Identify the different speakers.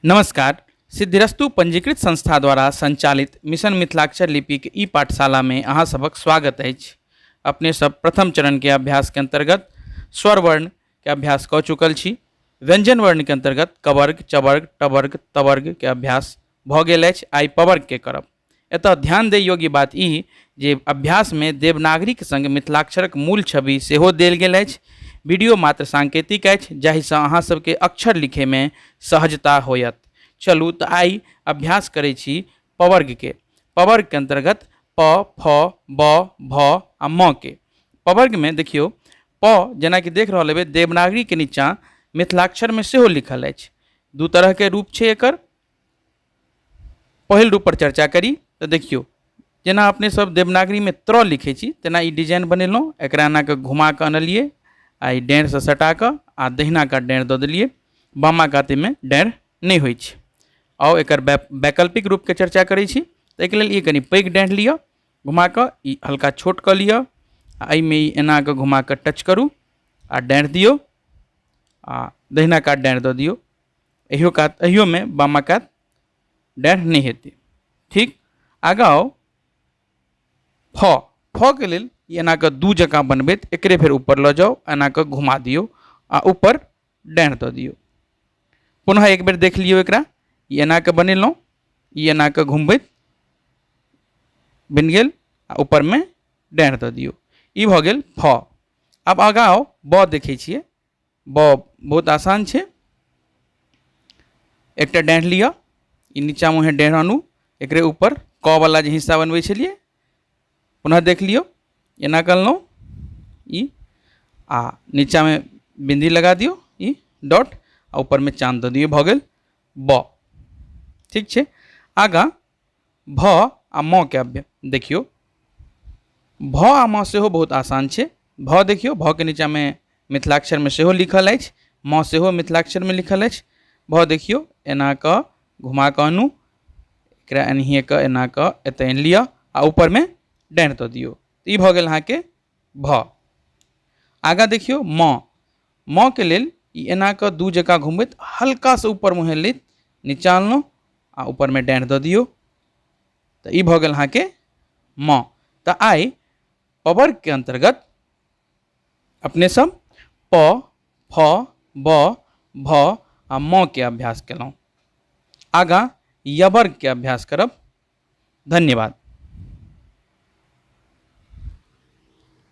Speaker 1: नमस्कार। सिद्धिरस्तु पंजीकृत संस्था द्वारा संचालित मिशन मिथिलाक्षर लिपि के ई पाठशाला में अहाँ सबक स्वागत अछि। अपने सब प्रथम चरण के अभ्यास के अंतर्गत स्वर वर्ण के अभ्यास कऽ चुकल छी। व्यंजन वर्ण के अंतर्गत कवर्ग, चवर्ग, टवर्ग, तवर्ग के अभ्यास भऽ गेल अछि। आइ पवर्ग के करब। एतऽ ध्यान दै योग्य बात ई जे अभ्यास में देवनागरी के संग मिथिलाक्षरक मूल छवि सेहो देल गेल अछि। वीडियो मात्र सांकेतिक अछि जाहिसँ अहाँ सबके अक्षर लिखे में सहजता होयत। चलू तऽ आइ अभ्यास करै छी पवर्ग के। पवर्ग के अंतर्गत प, फ, ब, भ आ म के। पवर्ग में देखियो प जेना कि देख रहल हेबै देवनागरी के नीचा मिथिलाक्षर में सेहो लिखल अछि। दू तरह के रूप छै एकर। पहिल रूप पर चर्चा करी तऽ देखियो जेना अपने सब देवनागरी में त्र लिखै छी तेना ई डिजाइन बनेलहुँ। एकरा एना के घुमा के अनलियै आ ई डाँढ़ से सटा कऽ आ दहिना कात डाँढ़ दऽ देलियै। बामा काते में डाँढ़ नहीं होइ छै। आओ एकर वैकल्पिक रूप के चर्चा करै छी। ताहिके लेल ई कनि पैघ डाँढ़ लिअ, घुमा कऽ ई हल्का छोट कऽ लिअ आ एहिमे ई एना कऽ घुमा कऽ टच करू आ डाँढ़ दियौ आ दहिना कात डाँढ़ दऽ दियौ। एहियो में बामा कात डाँढ़ नहीं हेतै। ठीक, आगाँ आओ फ। फ के लेल ई एना कऽ दू जकाँ बनबैत एकरे फेर ऊपर लऽ जाओ, एना कऽ घुमा दियौ आ ऊपर डाँढ़ दऽ दियौ। पुनः एक बेर देख लियौ एकरा। ई एना के बनेलहुँ, ई एना के घुमबैत बनि गेल आ ऊपर में डाँढ़ दऽ दियौ। ई भऽ गेल फ। अब आगाँ आओ ब देखै छियै। ब बहुत आसान छै। एकटा डाँढ़ लिअ, ई नीचा मुँहे डाँढ़ आनू, एकरे ऊपर क वाला जे हिस्सा बनबै छलियै पुनः देख लियौ। एना करलहुँ ई आ नीचा में बिंदी लगा दियौ, ई डॉट आ ऊपर में चाँद दऽ दियौ। भऽ गेल ब। ठीक छै। आगाँ भ आ म के देखियो। भ आ म सेहो बहुत आसान छै। भ देखियो, भ के नीचा में मिथिलाक्षर में सेहो लिखल अछि, म सेहो मिथिलाक्षर में लिखल अछि। भ देखियो एना कऽ घुमा कऽ आनू, एकरा एनाहिए कऽ एना कऽ एतय आनि लिअ आ ऊपर में डाँढ़ दऽ दियौ। ई भऽ गेल अहाँके भ। आगाँ देखियो म। म के लेल ई एना कऽ दू जगह घुमबैत हल्का से ऊपर मुँहे लैत नीचा आनलहुँ आ ऊपर में डाँढ़ दऽ दियौ। तऽ ई भऽ गेल अहाँके म। तऽ आइ पवर्ग के अंतर्गत अपने सब प, फ, ब, भ आ म के अभ्यास केलहुँ। आगाँ यवर्ग के अभ्यास करब। धन्यवाद।